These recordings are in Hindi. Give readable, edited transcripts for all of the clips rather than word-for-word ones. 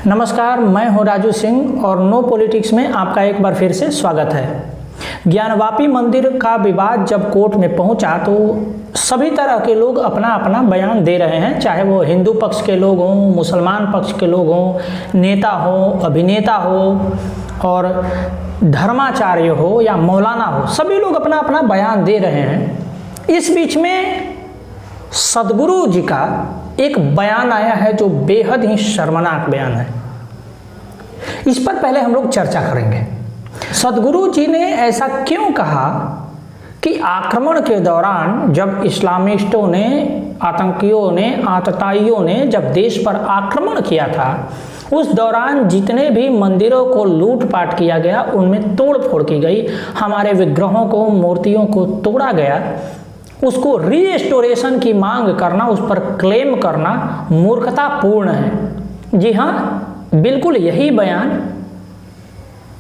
नमस्कार, मैं हूं राजू सिंह और नो पॉलिटिक्स में आपका एक बार फिर से स्वागत है। ज्ञानवापी मंदिर का विवाद जब कोर्ट में पहुंचा तो सभी तरह के लोग अपना अपना बयान दे रहे हैं, चाहे वो हिंदू पक्ष के लोग हों, मुसलमान पक्ष के लोग हों, नेता हो, अभिनेता हो और धर्माचार्य हो या मौलाना हो, सभी लोग अपना अपना बयान दे रहे हैं। इस बीच में सदगुरु जी का एक बयान आया है जो बेहद ही शर्मनाक बयान है। इस पर पहले हम लोग चर्चा करेंगे। सदगुरु जी ने ऐसा क्यों कहा कि आक्रमण के दौरान जब इस्लामिस्टों ने, आतंकियों ने, आतताइयों ने जब देश पर आक्रमण किया था, उस दौरान जितने भी मंदिरों को लूटपाट किया गया उनमें तोड़फोड़ की गई, हमारे विग्रहों को, मूर्तियों को तोड़ा गया, उसको रीस्टोरेशन की मांग करना, उस पर क्लेम करना मूर्खतापूर्ण है। जी हाँ, बिल्कुल यही बयान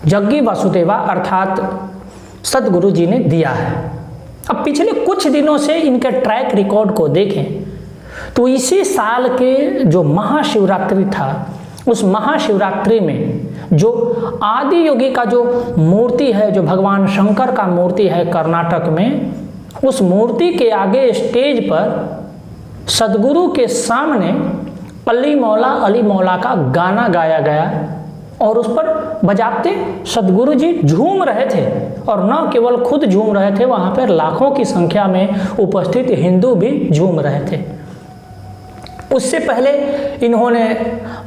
जग्गी वासुदेवा अर्थात सदगुरु जी ने दिया है। अब पिछले कुछ दिनों से इनके ट्रैक रिकॉर्ड को देखें तो इसी साल के जो महाशिवरात्रि था, उस महाशिवरात्रि में जो आदि योगी का जो मूर्ति है, जो भगवान शंकर का मूर्ति है कर्नाटक में, उस मूर्ति के आगे स्टेज पर सदगुरु के सामने अली मौला का गाना गाया गया और उस पर बजाते सदगुरु जी झूम रहे थे। और न केवल खुद झूम रहे थे, वहाँ पर लाखों की संख्या में उपस्थित हिंदू भी झूम रहे थे। उससे पहले इन्होंने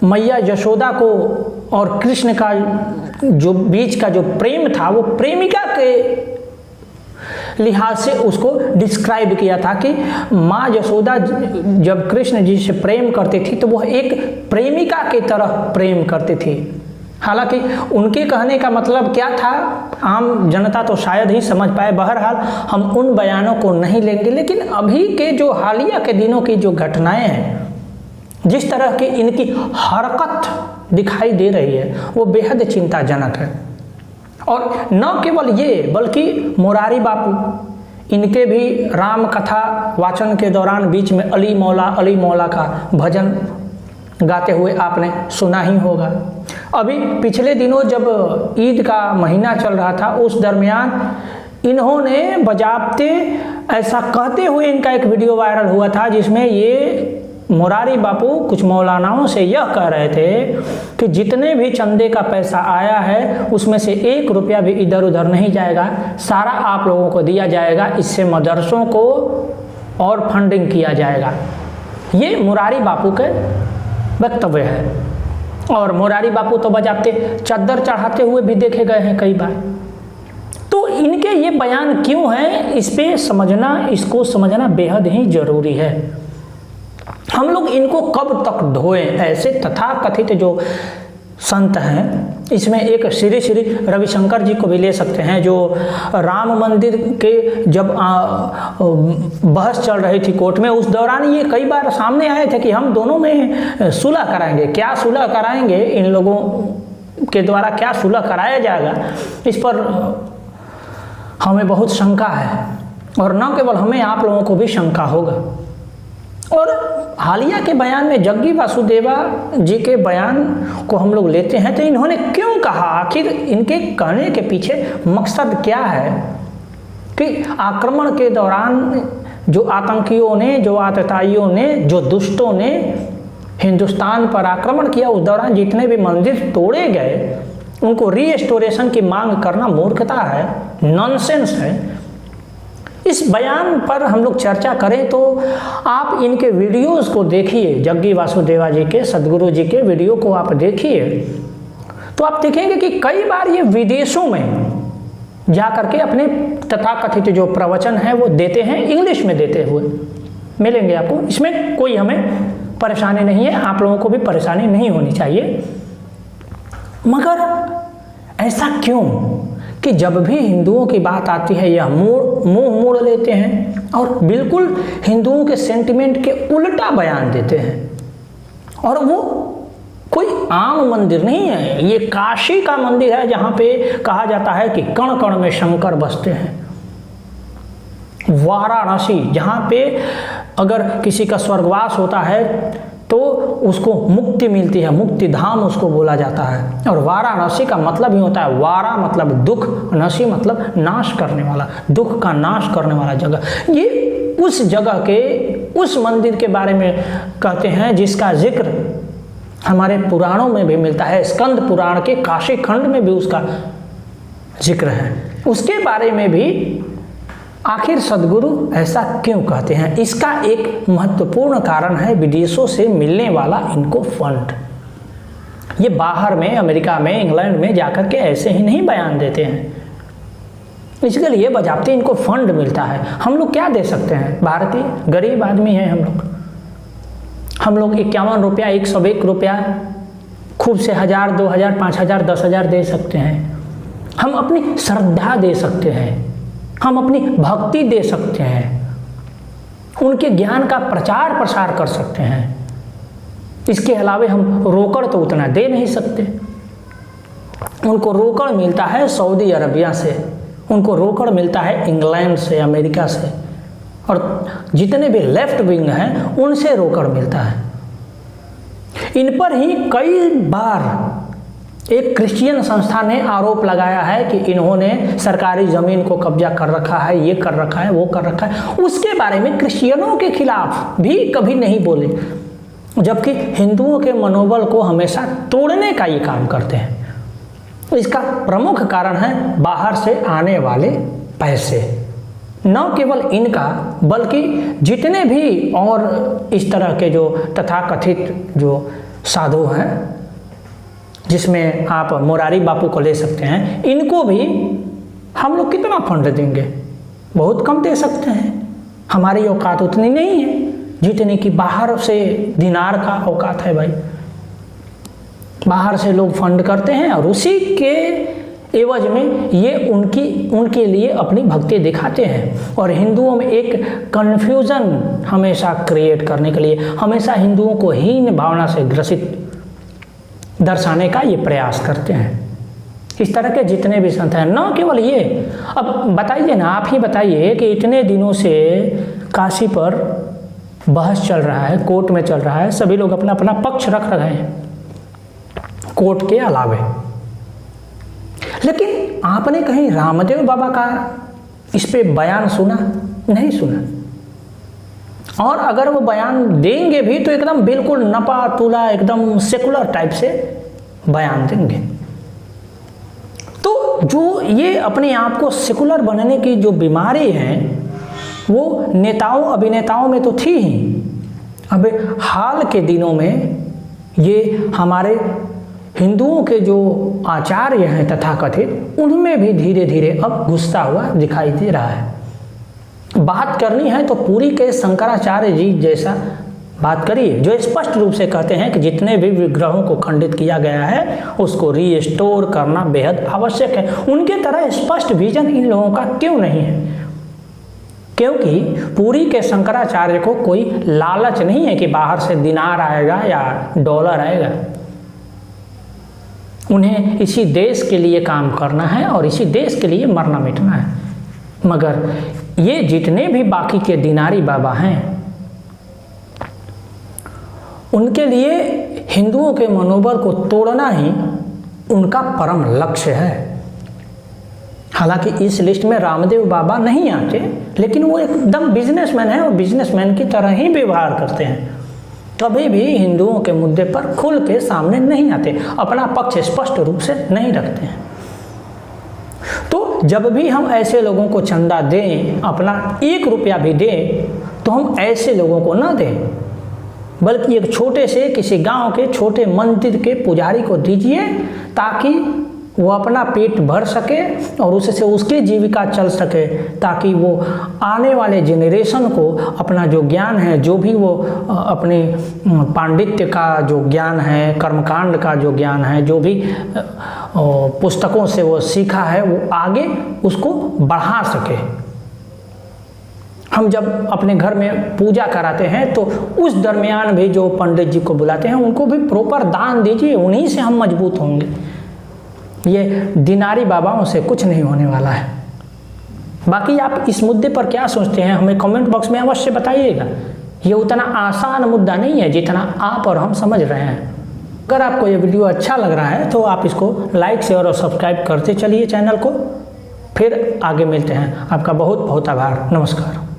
मैया यशोदा को और कृष्ण का जो बीच का जो प्रेम था, वो प्रेमिका के लिहाज से उसको डिस्क्राइब किया था कि माँ यशोदा जब कृष्ण जी से प्रेम करती थी तो वह एक प्रेमिका की तरह प्रेम करती थी। हालांकि उनके कहने का मतलब क्या था आम जनता तो शायद ही समझ पाए। बहरहाल हम उन बयानों को नहीं लेंगे, लेकिन अभी के जो हालिया के दिनों की जो घटनाएं हैं, जिस तरह की इनकी हरकत दिखाई दे रही है, वो बेहद चिंताजनक है। और न केवल ये बल्कि मुरारी बापू, इनके भी राम कथा वाचन के दौरान बीच में अली मौला का भजन गाते हुए आपने सुना ही होगा। अभी पिछले दिनों जब ईद का महीना चल रहा था, उस दरमियान इन्होंने बजाते ऐसा कहते हुए इनका एक वीडियो वायरल हुआ था, जिसमें ये मुरारी बापू कुछ मौलानाओं से यह कह रहे थे कि जितने भी चंदे का पैसा आया है उसमें से 1 रुपया भी इधर उधर नहीं जाएगा, सारा आप लोगों को दिया जाएगा, इससे मदरसों को और फंडिंग किया जाएगा। ये मुरारी बापू के वक्तव्य है। और मुरारी बापू तो बजाते चद्दर चढ़ाते हुए भी देखे गए हैं कई बार। तो इनके ये बयान क्यों हैं, इस पे इसको समझना बेहद ही जरूरी है। हम लोग इनको कब तक ढोएं? ऐसे तथाकथित जो संत हैं, इसमें एक श्री रविशंकर जी को भी ले सकते हैं, जो राम मंदिर के जब बहस चल रही थी कोर्ट में, उस दौरान ये कई बार सामने आए थे कि हम दोनों में सुलह कराएंगे। क्या सुलह कराएंगे, इन लोगों के द्वारा क्या सुलह कराया जाएगा, इस पर हमें बहुत शंका है। और न केवल हमें, आप लोगों को भी शंका होगा। और हालिया के बयान में जग्गी वासुदेवा जी के बयान को हम लोग लेते हैं तो इन्होंने क्यों कहा, आखिर इनके कहने के पीछे मकसद क्या है कि आक्रमण के दौरान जो आतंकियों ने, जो आतताइयों ने, जो दुष्टों ने हिंदुस्तान पर आक्रमण किया, उस दौरान जितने भी मंदिर तोड़े गए उनको रीस्टोरेशन की मांग करना मूर्खता है, नॉनसेंस है। इस बयान पर हम लोग चर्चा करें तो आप इनके वीडियोस को देखिए, जग्गी वासुदेवा जी के, सदगुरु जी के वीडियो को आप देखिए तो आप देखेंगे कि कई बार ये विदेशों में जाकर के अपने तथाकथित जो प्रवचन है वो देते हैं, इंग्लिश में देते हुए मिलेंगे आपको। इसमें कोई हमें परेशानी नहीं है, आप लोगों को भी परेशानी नहीं होनी चाहिए। मगर ऐसा क्यों कि जब भी हिंदुओं की बात आती है यह मुंह मोड़ लेते हैं और बिल्कुल हिंदुओं के सेंटिमेंट के उल्टा बयान देते हैं। और वो कोई आम मंदिर नहीं है, ये काशी का मंदिर है, जहाँ पे कहा जाता है कि कण कण में शंकर बसते हैं। वाराणसी, जहाँ पे अगर किसी का स्वर्गवास होता है तो उसको मुक्ति मिलती है, मुक्ति धाम उसको बोला जाता है। और वाराणसी का मतलब ही होता है, वारा मतलब दुख, नसी मतलब नाश करने वाला, दुख का नाश करने वाला जगह। ये उस जगह के, उस मंदिर के बारे में कहते हैं जिसका जिक्र हमारे पुराणों में भी मिलता है। स्कंद पुराण के काशी खंड में भी उसका जिक्र है। उसके बारे में भी आखिर सद्गुरु ऐसा क्यों कहते हैं, इसका एक महत्वपूर्ण कारण है विदेशों से मिलने वाला इनको फंड। ये बाहर में, अमेरिका में, इंग्लैंड में जाकर के ऐसे ही नहीं बयान देते हैं, इसके लिए बजाते इनको फंड मिलता है। हम लोग क्या दे सकते हैं, भारतीय गरीब आदमी हैं हम लोग 51 रुपया, 101 रुपया, खूब से 1000, 2000, 5000, 10,000 दे सकते हैं। हम अपनी श्रद्धा दे सकते हैं, हम अपनी भक्ति दे सकते हैं, उनके ज्ञान का प्रचार प्रसार कर सकते हैं। इसके अलावा हम रोकड़ तो उतना दे नहीं सकते। उनको रोकड़ मिलता है सऊदी अरबिया से, उनको रोकड़ मिलता है इंग्लैंड से, अमेरिका से, और जितने भी लेफ्ट विंग हैं उनसे रोकड़ मिलता है। इन पर ही कई बार एक क्रिश्चियन संस्था ने आरोप लगाया है कि इन्होंने सरकारी ज़मीन को कब्जा कर रखा है, ये कर रखा है, वो कर रखा है। उसके बारे में क्रिश्चियनों के खिलाफ भी कभी नहीं बोले, जबकि हिंदुओं के मनोबल को हमेशा तोड़ने का ये काम करते हैं। इसका प्रमुख कारण है बाहर से आने वाले पैसे। न केवल इनका बल्कि जितने भी और इस तरह के जो तथाकथित जो साधु हैं, जिसमें आप मोरारी बापू को ले सकते हैं, इनको भी हम लोग कितना फंड देंगे, बहुत कम दे सकते हैं। हमारी औकात उतनी नहीं है जितनी कि बाहर से दिनार का औकात है भाई। बाहर से लोग फंड करते हैं और उसी के एवज में ये उनके लिए अपनी भक्ति दिखाते हैं। और हिंदुओं में एक कन्फ्यूज़न हमेशा क्रिएट करने के लिए, हमेशा हिंदुओं को हीन भावना से ग्रसित दर्शाने का ये प्रयास करते हैं। इस तरह के जितने भी संत हैं, न केवल ये, अब बताइए ना, आप ही बताइए कि इतने दिनों से काशी पर बहस चल रहा है, कोर्ट में चल रहा है, सभी लोग अपना अपना पक्ष रख रहे हैं कोर्ट के अलावे, लेकिन आपने कहीं रामदेव बाबा का इस पे बयान सुना? नहीं सुना। और अगर वो बयान देंगे भी तो एकदम बिल्कुल नपा तुला, एकदम सेकुलर टाइप से बयान देंगे। तो जो ये अपने आप को सेकुलर बनने की जो बीमारी है वो नेताओं अभिनेताओं में तो थी ही, अब हाल के दिनों में ये हमारे हिंदुओं के जो आचार्य हैं तथाकथित, उनमें भी धीरे धीरे अब घुसता हुआ दिखाई दे रहा है। बात करनी है तो पूरी के शंकराचार्य जी जैसा बात करिए, जो स्पष्ट रूप से कहते हैं कि जितने भी विग्रहों को खंडित किया गया है उसको रीस्टोर करना बेहद आवश्यक है। उनके तरह स्पष्ट विजन इन लोगों का क्यों नहीं है? क्योंकि पूरी के शंकराचार्य को कोई लालच नहीं है कि बाहर से दिनार आएगा या डॉलर आएगा। उन्हें इसी देश के लिए काम करना है और इसी देश के लिए मरना मिटना है। मगर ये जितने भी बाकी के दिनारी बाबा हैं, उनके लिए हिंदुओं के मनोबल को तोड़ना ही उनका परम लक्ष्य है। हालांकि इस लिस्ट में रामदेव बाबा नहीं आते, लेकिन वो एकदम बिजनेसमैन है और बिजनेसमैन की तरह ही व्यवहार करते हैं। कभी भी हिंदुओं के मुद्दे पर खुल के सामने नहीं आते, अपना पक्ष स्पष्ट रूप से नहीं रखते हैं। तो जब भी हम ऐसे लोगों को चंदा दें, अपना 1 रुपया भी दें, तो हम ऐसे लोगों को ना दें, बल्कि एक छोटे से किसी गांव के छोटे मंदिर के पुजारी को दीजिए, ताकि वो अपना पेट भर सके और उससे उसकी जीविका चल सके, ताकि वो आने वाले जेनरेशन को अपना जो ज्ञान है, जो भी वो अपने पांडित्य का जो ज्ञान है, कर्मकांड का जो ज्ञान है, जो भी पुस्तकों से वो सीखा है, वो आगे उसको बढ़ा सके। हम जब अपने घर में पूजा कराते हैं तो उस दरमियान भी जो पंडित जी को बुलाते हैं उनको भी प्रॉपर दान दीजिए, उन्हीं से हम मजबूत होंगे। ये दिनारी बाबाओं से कुछ नहीं होने वाला है। बाकी आप इस मुद्दे पर क्या सोचते हैं, हमें कमेंट बॉक्स में अवश्य बताइएगा। ये उतना आसान मुद्दा नहीं है जितना आप और हम समझ रहे हैं। अगर आपको ये वीडियो अच्छा लग रहा है तो आप इसको लाइक शेयर और सब्सक्राइब करते चलिए चैनल को। फिर आगे मिलते हैं। आपका बहुत बहुत आभार। नमस्कार।